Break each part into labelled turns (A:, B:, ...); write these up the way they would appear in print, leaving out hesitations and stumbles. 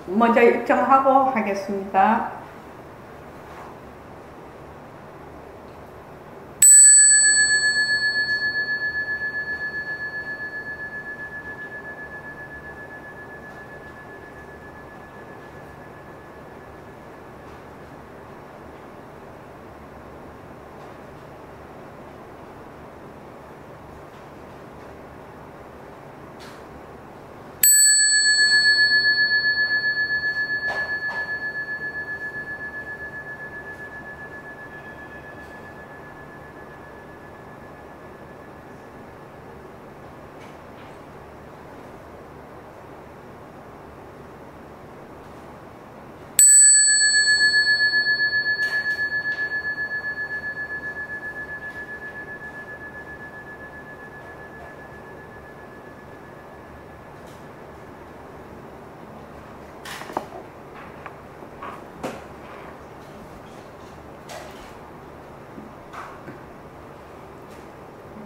A: 먼저 입장하고 하겠습니다.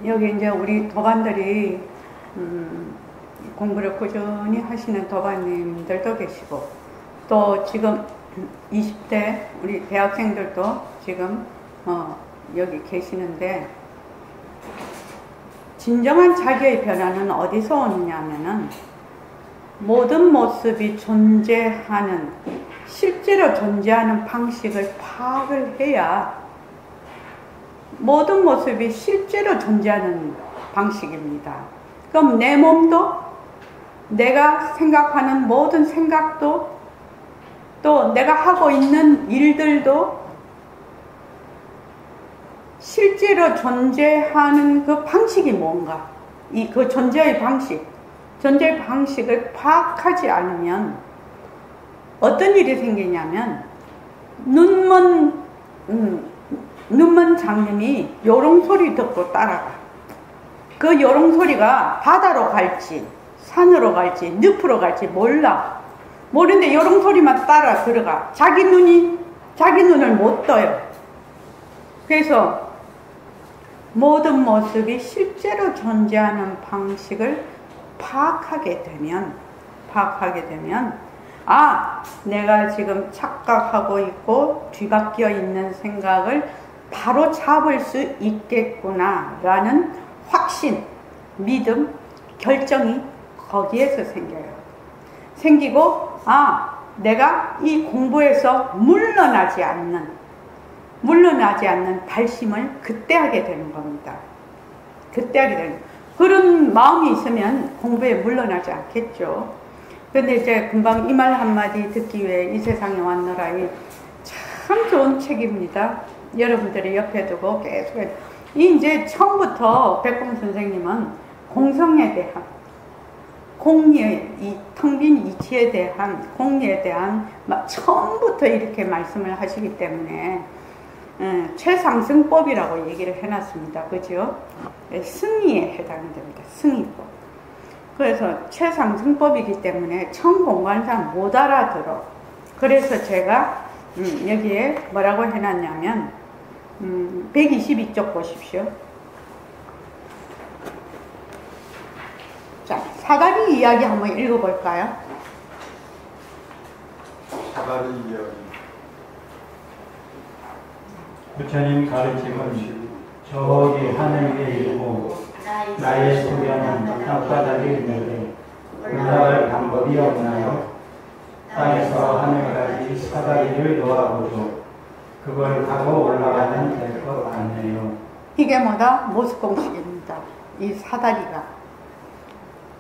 A: 여기 이제 우리 도반들이 공부를 꾸준히 하시는 도반님들도 계시고, 또 지금 20대 우리 대학생들도 지금 여기 계시는데, 진정한 자기의 변화는 어디서 오느냐면은 모든 모습이 존재하는, 실제로 존재하는 방식을 파악을 해야 모든 모습이 실제로 존재하는 방식입니다. 그럼 내 몸도, 내가 생각하는 모든 생각도, 또 내가 하고 있는 일들도 실제로 존재하는 그 방식이 뭔가, 그 존재의 방식을 파악하지 않으면 어떤 일이 생기냐면, 눈먼 장님이 요롱소리 듣고 따라가. 그 요롱소리가 바다로 갈지 산으로 갈지 늪으로 갈지 몰라. 모르는데 요롱소리만 따라 들어가. 자기 눈을 못 떠요. 그래서 모든 모습이 실제로 존재하는 방식을 파악하게 되면, 아, 내가 지금 착각하고 있고 뒤바뀌어 있는 생각을 바로 잡을 수 있겠구나 라는 확신, 믿음, 결정이 거기에서 생기고, 아, 내가 이 공부에서 물러나지 않는 발심을 그때 하게 되는 겁니다. 그때 하게 되는, 그런 마음이 있으면 공부에 물러나지 않겠죠. 그런데 이제 금방 이 말 한마디 듣기 위해 이 세상에 왔노라, 참 좋은 책입니다. 여러분들이 옆에 두고 계속, 이제 처음부터 백봉 선생님은 공성에 대한, 공리의 이 텅 빈 이치에 대한, 공리에 대한 막 처음부터 이렇게 말씀을 하시기 때문에 최상승법이라고 얘기를 해놨습니다. 그죠? 승리에 해당이 됩니다. 승리법. 그래서 최상승법이기 때문에 처음 공부하는 사람 못 알아들어. 그래서 제가 여기에 뭐라고 해놨냐면 122쪽 보십시오. 자, 사다리 이야기 한번 읽어볼까요?
B: 사다리 이야기.
C: 부처님 가르침은 저기 하늘 위에 있고 나의 소견은 땅바닥에 있는데 올라갈 방법이 없나요? 땅에서 하늘까지 사다리를 놓아보죠. 그걸 타고 올라가면 될 것 같네요.
A: 이게 뭐다? 모습공식입니다. 이 사다리가.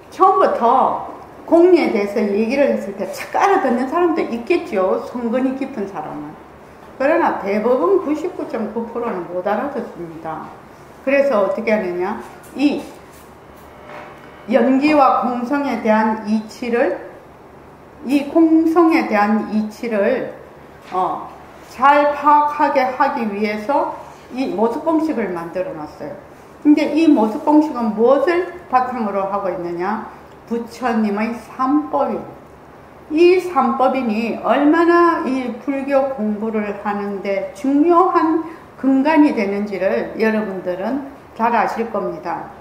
A: 처음부터 공리에 대해서 얘기를 했을 때 착 알아듣는 사람도 있겠죠. 성근이 깊은 사람은. 그러나 대부분 99.9%는 못 알아듣습니다. 그래서 어떻게 하느냐, 이 연기와 공성에 대한 이치를, 이 공성에 대한 이치를 잘 파악하게 하기 위해서 이 모습공식을 만들어 놨어요. 근데 이 모습공식은 무엇을 바탕으로 하고 있느냐? 부처님의 삼법입니다. 이 삼법인이 얼마나 이 불교 공부를 하는데 중요한 근간이 되는지를 여러분들은 잘 아실 겁니다.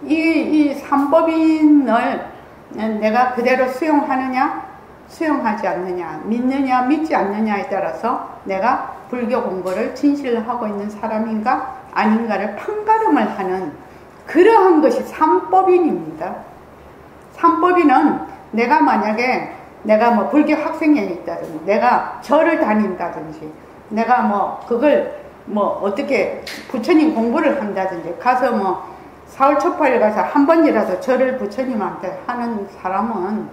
A: 이 삼법인을 내가 그대로 수용하느냐? 수용하지 않느냐, 믿느냐 믿지 않느냐에 따라서 내가 불교 공부를 진실하고 있는 사람인가 아닌가를 판가름을 하는 그러한 것이 삼법인입니다. 삼법인은 내가 만약에 내가 뭐 불교 학생회에 있다든지 내가 절을 다닌다든지 내가 뭐 그걸 뭐 어떻게 부처님 공부를 한다든지 가서 뭐 4월 초파일 가서 한 번이라도 절을 부처님한테 하는 사람은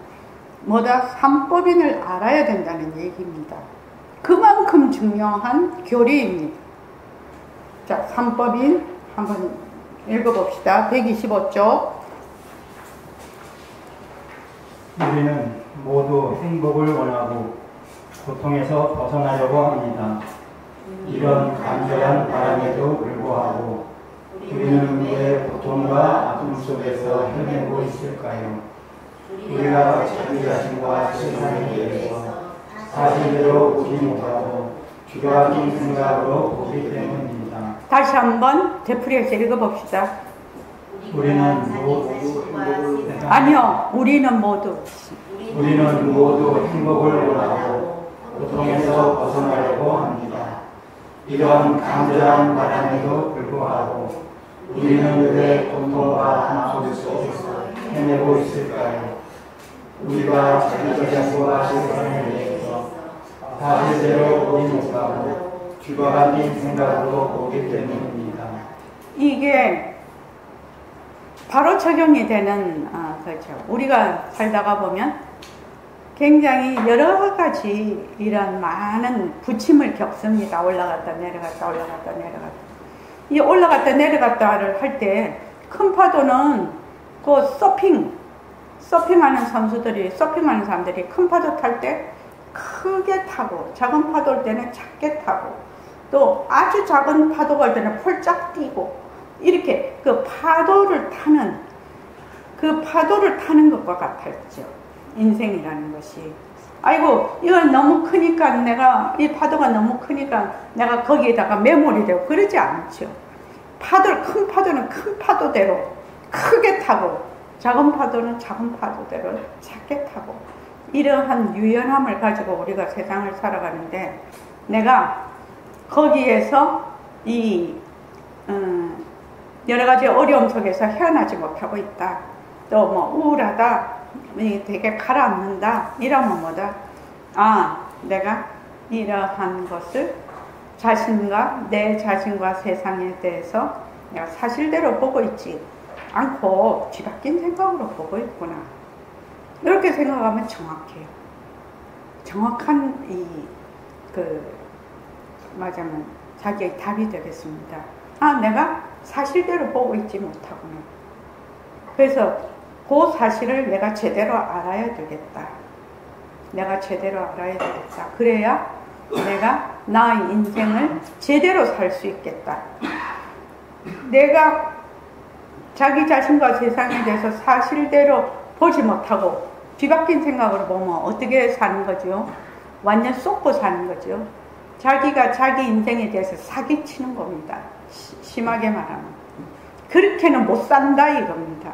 A: 뭐다? 삼법인을 알아야 된다는 얘기입니다. 그만큼 중요한 교리입니다. 자, 삼법인 한번 읽어봅시다. 125쪽.
C: 우리는 모두 행복을 원하고 고통에서 벗어나려고 합니다. 이런 간절한 바람에도 불구하고 우리는 왜 고통과 아픔 속에서 헤매고 있을까요? 우리가 자기 자신과 세상에 대해서 사실대로 보지 못하고 주관적인 생각으로 보기 때문입니다.
A: 다시 한번 되풀이해서 읽어봅시다.
C: 우리는 모두 행복을
A: 아니요, 우리는 모두
C: 행복을 원하고 고통에서 벗어나려고 합니다. 이런 간절한 바람에도 불구하고 우리는 왜 고통과 아픔 속에서 헤매고 있을까요? 우리가 자기 자신과 세상에 대해서 사실대로 보지 못하고 주관적인 생각으로 보기 때문입니다.
A: 이게 바로 적용이 되는 그렇죠. 우리가 살다가 보면 굉장히 여러 가지 이런 많은 부침을 겪습니다. 올라갔다 내려갔다 올라갔다 내려갔다. 이 올라갔다 내려갔다를 할 때 큰 파도는 그 서핑하는 사람들이 큰 파도 탈 때 크게 타고 작은 파도 올 때는 작게 타고 또 아주 작은 파도가 올 때는 폴짝 뛰고 이렇게 그 파도를 타는 것과 같았죠. 인생이라는 것이. 아이고 이건 너무 크니까 이 파도가 너무 크니까 내가 거기에다가 매몰이 되고 그러지 않죠. 큰 파도는 큰 파도대로 크게 타고 작은 파도는 작은 파도대로 작게 타고 이러한 유연함을 가지고 우리가 세상을 살아가는데 내가 거기에서 여러 가지 어려움 속에서 헤어나지 못하고 있다. 또 뭐 우울하다. 되게 가라앉는다. 이러면 뭐다? 내가 이러한 것을 내 자신과 세상에 대해서 내가 사실대로 보고 있지 않고 뒤바뀐 생각으로 보고 있구나. 이렇게 생각하면 정확해요. 정확한 맞으면 자기의 답이 되겠습니다. 내가 사실대로 보고 있지 못하구나. 그래서 그 사실을 내가 제대로 알아야 되겠다. 그래야 내가 나의 인생을 제대로 살 수 있겠다. 내가 자기 자신과 세상에 대해서 사실대로 보지 못하고 뒤바뀐 생각으로 보면 어떻게 사는 거죠? 완전 쏟고 사는 거죠. 자기가 자기 인생에 대해서 사기치는 겁니다. 심하게 말하면. 그렇게는 못 산다 이겁니다.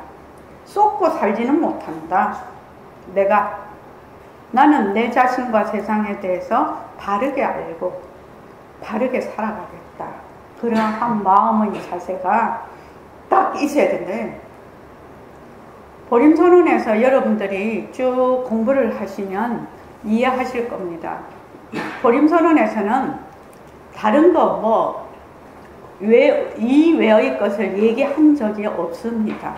A: 쏟고 살지는 못한다. 나는 내 자신과 세상에 대해서 바르게 알고 바르게 살아가겠다. 그러한 마음의 자세가 딱 있어야 된대. 보림선언에서 여러분들이 쭉 공부를 하시면 이해하실 겁니다. 보림선언에서는 다른 거 이외의 것을 얘기한 적이 없습니다.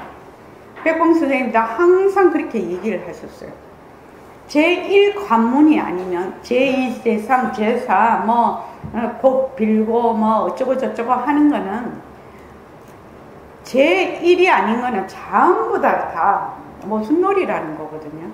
A: 백봉 선생님도 항상 그렇게 얘기를 하셨어요. 제1관문이 아니면 제2세상 제사 복 빌고 어쩌고 저쩌고 하는 거는 제1이 아닌 거는 전부 다 무슨 놀이라는 거거든요.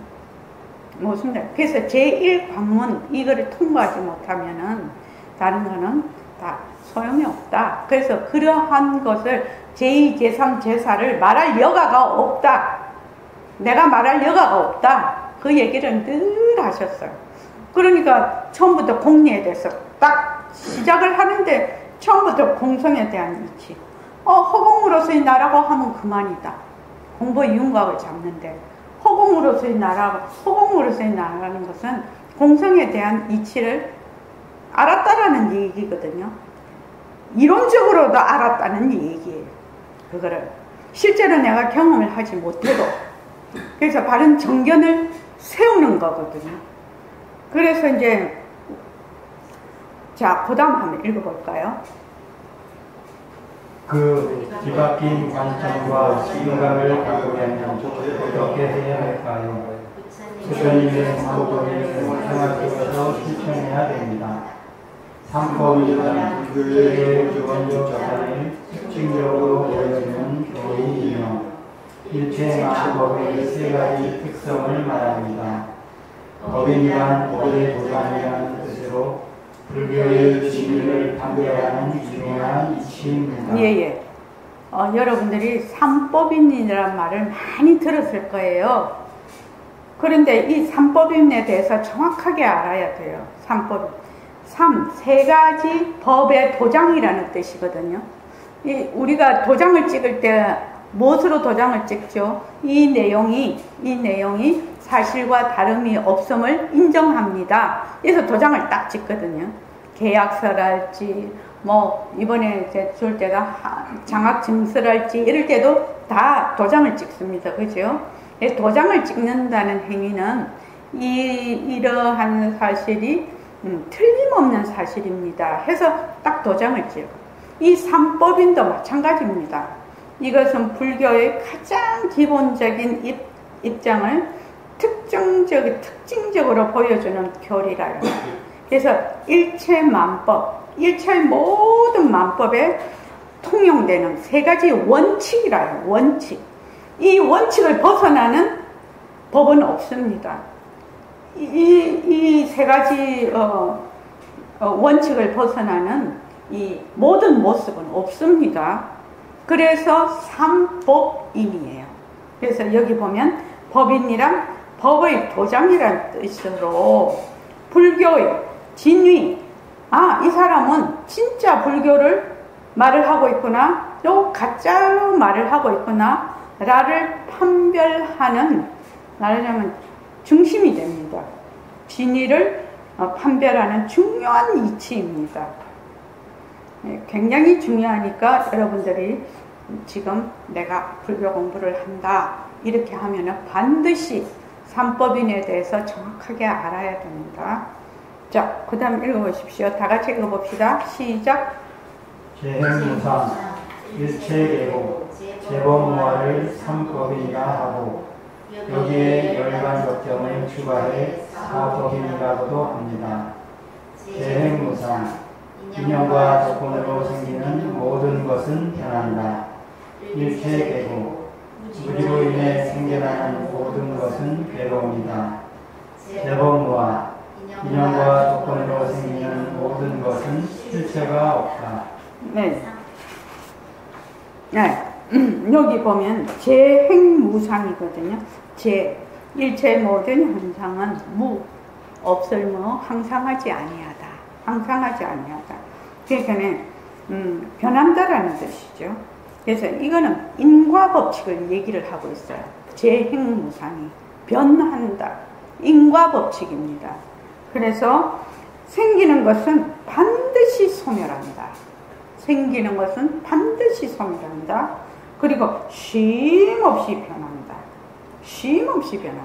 A: 그래서 제1관문 이거를 통과하지 못하면은 다른 거는 다 소용이 없다. 그래서 그러한 것을 제2, 제3, 제4를 말할 여가가 없다. 내가 말할 여가가 없다. 그 얘기를 늘 하셨어요. 그러니까 처음부터 공리에 대해서 딱 시작을 하는데 처음부터 공성에 대한 이치. 허공으로서의 나라고 하면 그만이다. 공부의 윤곽을 잡는데 허공 허공으로서의 나라, 허공으로서의 나라는 것은 공성에 대한 이치를 알았다라는 얘기거든요. 이론적으로도 알았다는 얘기예요. 그거를 실제로 내가 경험을 하지 못해도, 그래서 바른 정견을 세우는 거거든요. 그래서 이제 자, 그 다음 한번 읽어볼까요?
C: 그 뒤바뀐 관점과 시각을 바꾸려면 어떻게 해야 할까요? 부처님의 삼법을 생활 속에서 실천해야 됩니다. 삼법이란 그의 기본적 자산을 특징적으로 보여주는 교리이며 일체 만법의 세 가지 특성을 말합니다. 법인이란 법의 도장이라는 뜻으로 불교의 진리를 판별하는 중요한 이치입니다.
A: 예. 여러분들이 삼법인이라는 말을 많이 들었을 거예요. 그런데 이 삼법인에 대해서 정확하게 알아야 돼요. 삼법인. 세 가지 법의 도장이라는 뜻이거든요. 우리가 도장을 찍을 때 무엇으로 도장을 찍죠? 이 내용이 사실과 다름이 없음을 인정합니다. 그래서 도장을 딱 찍거든요. 계약서랄지, 이번에 이제 줄 때가 장학증서랄지, 이럴 때도 다 도장을 찍습니다. 그죠? 도장을 찍는다는 행위는 이러한 사실이 틀림없는 사실입니다. 해서 딱 도장을 찍어. 이 삼법인도 마찬가지입니다. 이것은 불교의 가장 기본적인 입장을 특징적으로 보여주는 교리라요. 그래서 일체의 모든 만법에 통용되는 세 가지 원칙이라요. 원칙. 이 원칙을 벗어나는 법은 없습니다. 이 세 가지 원칙을 벗어나는 이 모든 모습은 없습니다. 그래서 삼법인이에요. 그래서 여기 보면 법인이란 법의 도장이란 뜻으로 불교의 진위, 이 사람은 진짜 불교를 말을 하고 있구나, 또 가짜로 말을 하고 있구나 라를 판별하는, 말하자면 중심이 됩니다. 진위를 판별하는 중요한 이치입니다. 굉장히 중요하니까 여러분들이 지금 내가 불교 공부를 한다 이렇게 하면은 반드시 삼법인에 대해서 정확하게 알아야 됩니다. 자, 그 다음 읽어보십시오. 다 같이 읽어봅시다. 시작.
C: 재행무상, 일체계고, 재범무화를 삼법인이라 하고 여기에 열반적점을 추가해 사법인이라고도 합니다. 재행무상, 인연과 조건으로 생기는 모든 것은 변한다. 일체계고, 무지로 인해 생겨나는 모든 것은 괴로움이다. 재범무화, 인연과 조건으로 생기는 모든 것은 실체가 없다.
A: 네. 여기 보면 재행무상이거든요. 일체 모든 현상은 없을무, 항상하지 아니하다. 항상하지 아니하다. 그러니까 변한다라는 뜻이죠. 그래서 이거는 인과법칙을 얘기를 하고 있어요. 재행무상이 변한다. 인과법칙입니다. 그래서 생기는 것은 반드시 소멸한다. 생기는 것은 반드시 소멸한다. 그리고 쉼없이 변한다. 쉼없이 변한다.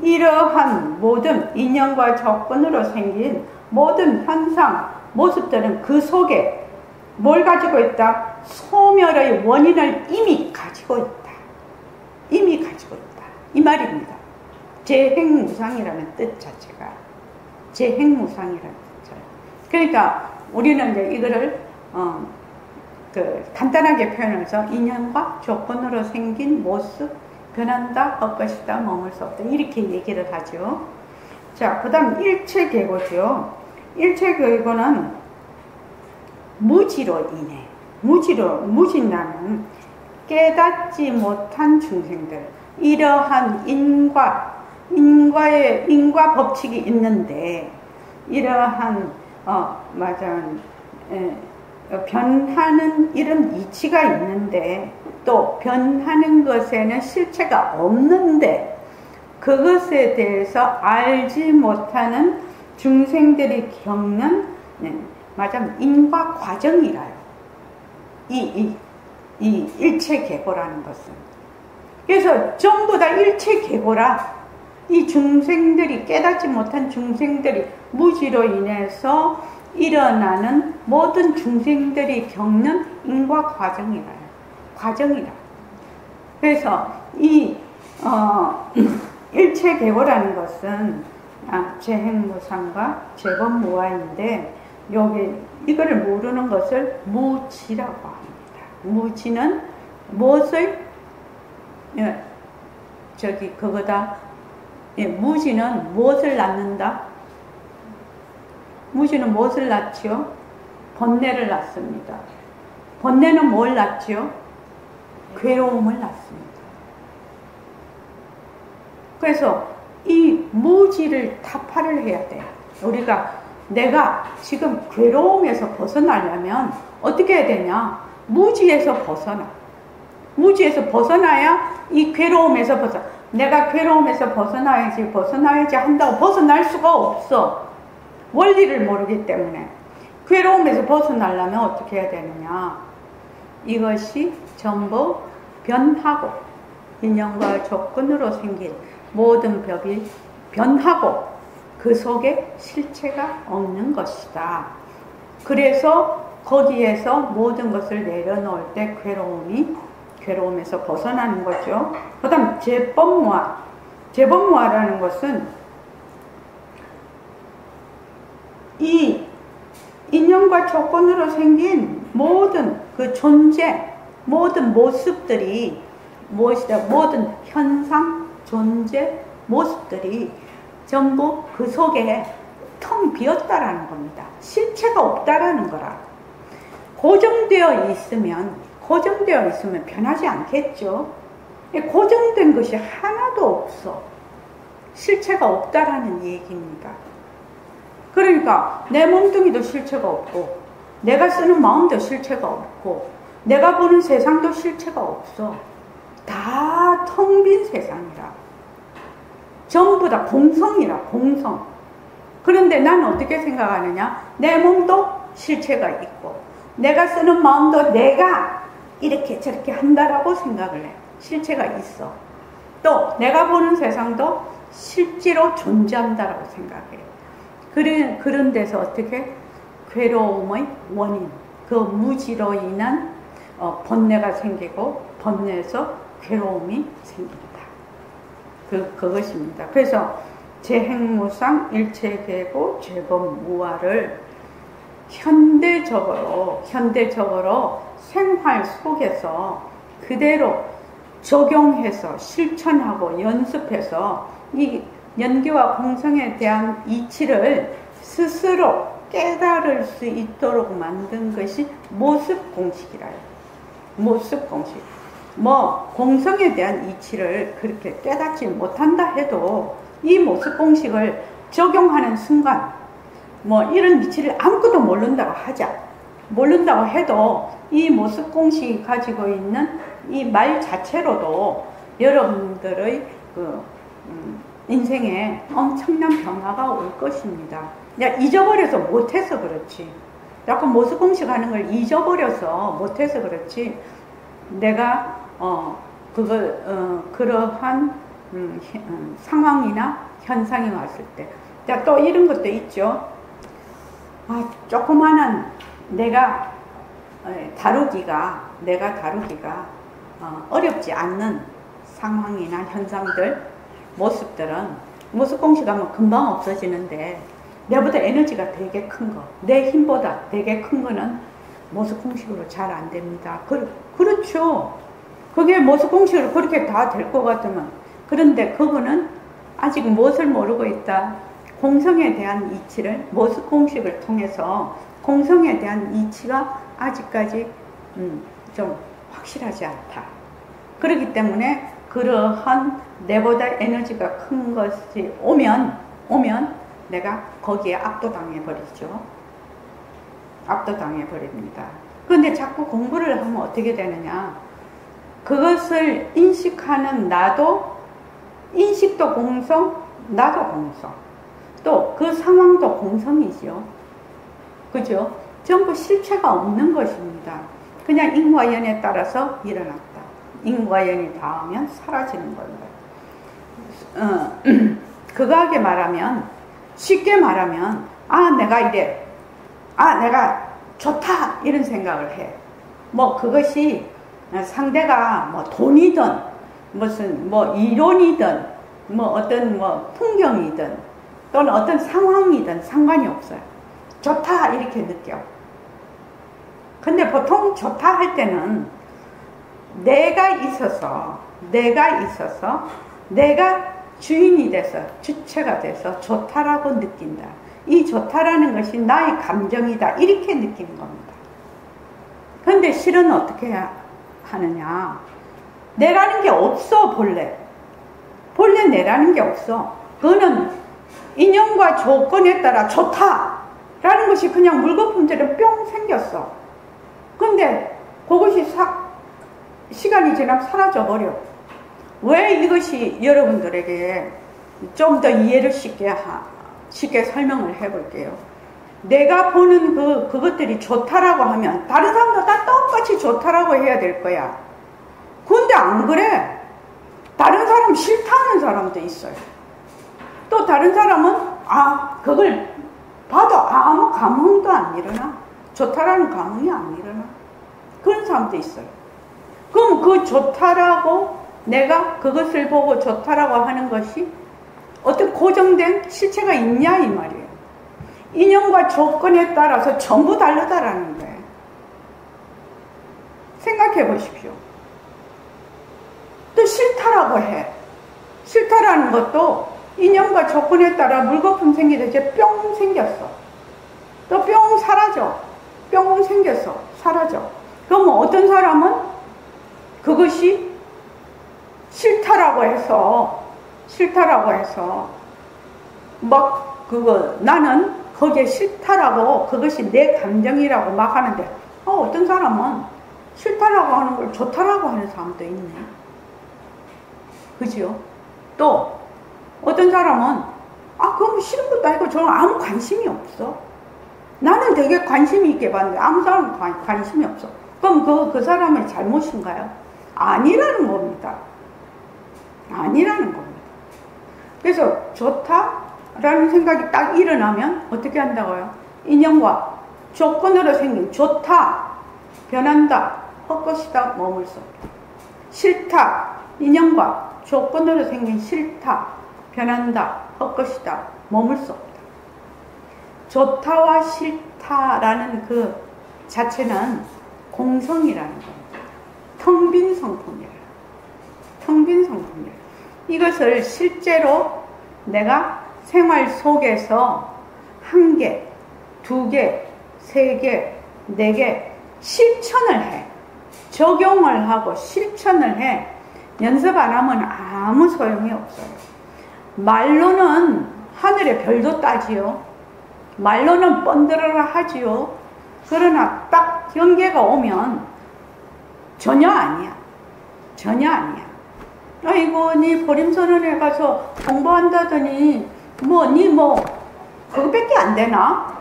A: 이러한 모든 인연과 조건으로 생긴 모든 현상, 모습들은 그 속에 뭘 가지고 있다? 소멸의 원인을 이미 가지고 있다. 이미 가지고 있다. 이 말입니다. 재행무상이라는 뜻 자체가. 재행무상이라는 뜻 자체가. 그러니까 우리는 이제 이거를 간단하게 표현해서 인연과 조건으로 생긴 모습, 변한다, 엇것이다, 머물 수 없다. 이렇게 얘기를 하죠. 자, 그 다음 일체계고죠. 일체계고는 무지로 인해, 무진다는 깨닫지 못한 중생들, 이러한 인과 법칙이 있는데, 이러한, 변하는 이런 이치가 있는데, 또 변하는 것에는 실체가 없는데, 그것에 대해서 알지 못하는 중생들이 겪는 맞아 인과 과정이라요. 이 일체계고라는 것은. 그래서 전부 다 일체계고라. 이 중생들이 깨닫지 못한 중생들이 무지로 인해서 일어나는 모든 중생들이 겪는 인과 과정이라요. 과정이라. 그래서 이 일체계고라는 것은 재행무상과 재범무아인데 여기 이거를 모르는 것을 무지라고 합니다. 무지는 무엇을 그거다. 무지는 무엇을 낳는다? 무지는 무엇을 낳지요? 번뇌를 낳습니다. 번뇌는 뭘 낳지요? 괴로움을 낳습니다. 그래서 이 무지를 타파를 해야 돼요. 우리가 내가 지금 괴로움에서 벗어나려면 어떻게 해야 되냐? 무지에서 벗어나. 무지에서 벗어나야 이 괴로움에서 벗어나. 내가 괴로움에서 벗어나야지 한다고 벗어날 수가 없어. 원리를 모르기 때문에. 괴로움에서 벗어나려면 어떻게 해야 되느냐? 이것이 전부 변하고 인연과 조건으로 생긴 모든 법이 변하고 그 속에 실체가 없는 것이다. 그래서 거기에서 모든 것을 내려놓을 때 괴로움에서 벗어나는 거죠. 그 다음 재범무아. 재범무아라는 것은 이 인연과 조건으로 생긴 모든 그 존재, 모든 모습들이 무엇이다? 모든 현상, 존재, 모습들이 전부 그 속에 텅 비었다라는 겁니다. 실체가 없다라는 거라. 고정되어 있으면 변하지 않겠죠. 고정된 것이 하나도 없어. 실체가 없다라는 얘기입니다. 그러니까 내 몸뚱이도 실체가 없고 내가 쓰는 마음도 실체가 없고 내가 보는 세상도 실체가 없어. 다 텅 빈 세상이라. 전부 다 공성이라. 공성. 그런데 난 어떻게 생각하느냐? 내 몸도 실체가 있고 내가 쓰는 마음도 내가 이렇게 저렇게 한다라고 생각을 해. 실체가 있어. 또 내가 보는 세상도 실제로 존재한다라고 생각해. 그런 데서 어떻게 괴로움의 원인, 그 무지로 인한 번뇌가 생기고 번뇌에서 괴로움이 생긴다. 그것입니다. 그래서 재행무상 일체계고 재범무아를 현대적으로 생활 속에서 그대로 적용해서 실천하고 연습해서 이 연기와 공성에 대한 이치를 스스로 깨달을 수 있도록 만든 것이 모습공식이라요. 모습공식. 공성에 대한 이치를 그렇게 깨닫지 못한다 해도 이 모습공식을 적용하는 순간 이런 이치를 아무것도 모른다고 하자. 모른다고 해도 이 모습공식이 가지고 있는 이 말 자체로도 여러분들의 인생에 엄청난 변화가 올 것입니다. 잊어버려서 못해서 그렇지. 자꾸 모습공식 하는 걸 잊어버려서 못해서 그렇지. 내가 그러한 상황이나 현상이 왔을 때. 또 이런 것도 있죠. 조그마한 내가 다루기가 어렵지 않는 상황이나 현상들, 모습들은 모습공식하면 금방 없어지는데 내보다 에너지가 되게 큰 거, 내 힘보다 되게 큰 거는 모습공식으로 잘 안 됩니다. 그렇죠. 그게 모습공식으로 그렇게 다 될 것 같으면. 그런데 그분은 아직 무엇을 모르고 있다. 공성에 대한 이치를 모습공식을 통해서 공성에 대한 이치가 아직까지 좀 확실하지 않다. 그렇기 때문에 그러한 내보다 에너지가 큰 것이 오면 내가 거기에 압도당해 버리죠. 압도당해 버립니다. 그런데 자꾸 공부를 하면 어떻게 되느냐? 그것을 인식하는 나도 인식도 공성, 나도 공성. 또 그 상황도 공성이죠. 그죠? 전부 실체가 없는 것입니다. 그냥 인과연에 따라서 일어났다. 인과연이 닿으면 사라지는 겁니다. 그거하게 말하면, 쉽게 말하면, 아, 내가 이래. 아, 내가 좋다. 이런 생각을 해. 뭐, 그것이 상대가 뭐 돈이든, 무슨 뭐 이론이든, 뭐 어떤 뭐 풍경이든, 또는 어떤 상황이든 상관이 없어요. 좋다. 이렇게 느껴. 근데 보통 좋다 할 때는 내가 있어서 내가 주인이 돼서 주체가 돼서 좋다라고 느낀다. 이 좋다라는 것이 나의 감정이다. 이렇게 느끼는 겁니다. 근데 실은 어떻게 하느냐. 내라는 게 없어. 본래 내라는 게 없어. 그거는 인연과 조건에 따라 좋다라는 것이 그냥 물거품처럼 뿅 생겼어. 근데 그것이 시간이 지나면 사라져버려. 왜 이것이 여러분들에게 좀 더 이해를 쉽게 설명을 해볼게요. 내가 보는 그것들이 좋다라고 하면 다른 사람도 다 똑같이 좋다라고 해야 될 거야. 근데 안 그래. 다른 사람 싫다는 사람도 있어요. 또 다른 사람은 그걸 봐도 아무 감흥도 안 일어나. 좋다라는 감흥이 안 일어나. 그런 사람도 있어요. 그럼 그 좋다라고 내가 그것을 보고 좋다라고 하는 것이 어떤 고정된 실체가 있냐 이 말이에요. 인연과 조건에 따라서 전부 다르다라는 거예요. 생각해 보십시오. 또 싫다라고 해. 싫다라는 것도 인연과 조건에 따라 물거품 생기듯이 뿅 생겼어. 또 뿅 사라져. 뿅 생겼어. 사라져. 그럼 어떤 사람은 그것이 싫다라고 해서 막 나는 거기에 싫다라고 그것이 내 감정이라고 막 하는데 어떤 사람은 싫다라고 하는 걸 좋다라고 하는 사람도 있네. 그죠? 또 어떤 사람은 그럼 싫은 것도 아니고 저는 아무 관심이 없어. 나는 되게 관심이 있게 봤는데 아무 사람은 관심이 없어. 그럼 그 사람의 잘못인가요? 아니라는 겁니다. 아니라는 겁니다. 그래서 좋다라는 생각이 딱 일어나면 어떻게 한다고요? 인연과 조건으로 생긴 좋다, 변한다, 헛것이다, 머물 수 없다. 싫다, 인연과 조건으로 생긴 싫다, 변한다, 헛것이다, 머물 수 없다. 좋다와 싫다라는 그 자체는 공성이라는 겁니다. 텅 빈 성품이에요. 텅 빈 성품이에요. 이것을 실제로 내가 생활 속에서 1개, 2개, 3개, 4개 실천을 해. 적용을 하고 실천을 해. 연습 안 하면 아무 소용이 없어요. 말로는 하늘의 별도 따지요. 말로는 뻔들어라 하지요. 그러나 딱 경계가 오면 전혀 아니야. 전혀 아니야. 아이고, 니 보림선언에 가서 공부한다더니 니 그거밖에 안 되나?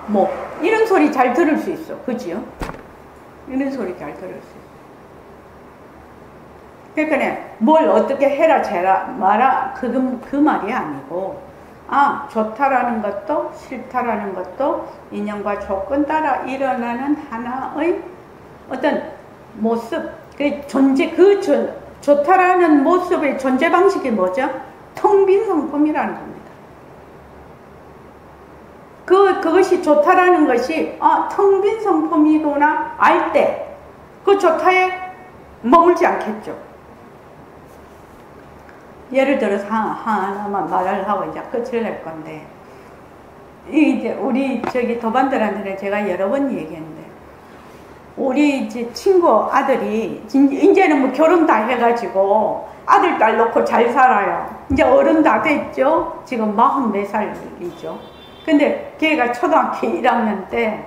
A: 이런 소리 잘 들을 수 있어. 그지요? 이런 소리 잘 들을 수 있어. 그러니까 뭘 어떻게 해라 재라 마라 그 말이 아니고 좋다라는 것도 싫다라는 것도 인연과 조건 따라 일어나는 하나의 어떤 모습, 좋다라는 모습의 존재 방식이 뭐죠? 텅 빈 성품이라는 겁니다. 그것이 좋다라는 것이 텅 빈 성품이구나 알 때 그 좋다에 머물지 않겠죠. 예를 들어서 하나만 말을 하고 이제 끝을 낼 건데, 이제 우리 도반들한테는 제가 여러 번 얘기했는데, 우리 이제 친구 아들이 이제는 결혼 다 해가지고 아들 딸 놓고 잘 살아요. 이제 어른 다 됐죠. 지금 44살이죠. 근데 걔가 초등학교 1학년 때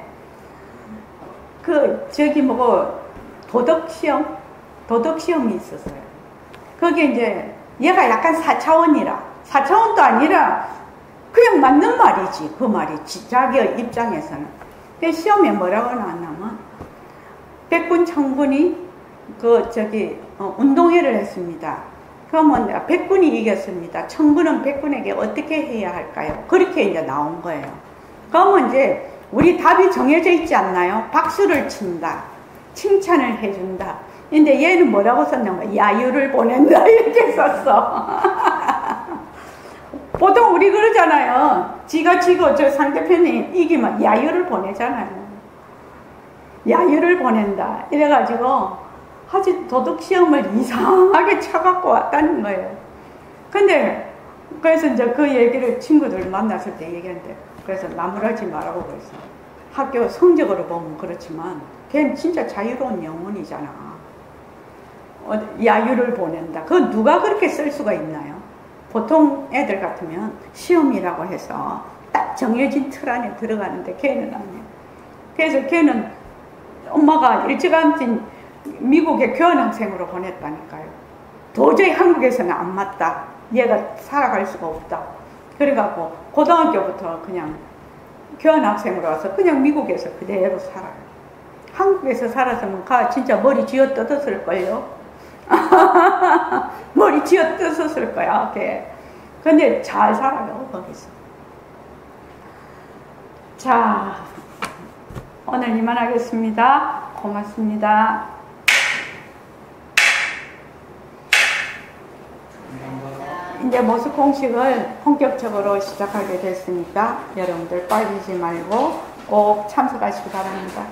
A: 도덕시험이 있었어요. 거기에 이제 얘가 약간 4차원이라. 4차원도 아니라 그냥 맞는 말이지. 그 말이 자기 입장에서는. 시험에 뭐라고 나왔냐면 백군 청군이 운동회를 했습니다. 그러면 백군이 이겼습니다. 청군은 백군에게 어떻게 해야 할까요? 그렇게 이제 나온 거예요. 그러면 이제 우리 답이 정해져 있지 않나요? 박수를 친다. 칭찬을 해준다. 근데 얘는 뭐라고 썼냐면 야유를 보낸다 이렇게 썼어. 보통 우리 그러잖아요. 지가 지고 저 상대편이 이기면 야유를 보내잖아요. 야유를 보낸다. 이래가지고 아주 도덕시험을 이상하게 쳐갖고 왔다는 거예요. 근데 그래서 이제 그 얘기를 친구들 만났을 때 얘기했는데, 그래서 나무라지 말라고 그랬어. 학교 성적으로 보면 그렇지만 걔는 진짜 자유로운 영혼이잖아. 야유를 보낸다. 그거 누가 그렇게 쓸 수가 있나요? 보통 애들 같으면 시험이라고 해서 딱 정해진 틀 안에 들어가는데 걔는 아니에요. 그래서 걔는 엄마가 일찌감치 미국에 교환학생으로 보냈다니까요. 도저히 한국에서는 안 맞다. 얘가 살아갈 수가 없다. 그래갖고 고등학교부터 그냥 교환학생으로 와서 그냥 미국에서 그대로 살아요. 한국에서 살았으면 진짜 머리 쥐어 뜯었을걸요. 머리 쥐어 뜯었을 거야. 걔. 근데 잘 살아요, 거기서. 자, 오늘 이만하겠습니다. 고맙습니다. 이제 모수 공식을 본격적으로 시작하게 됐으니까 여러분들 빠지지 말고 꼭 참석하시기 바랍니다.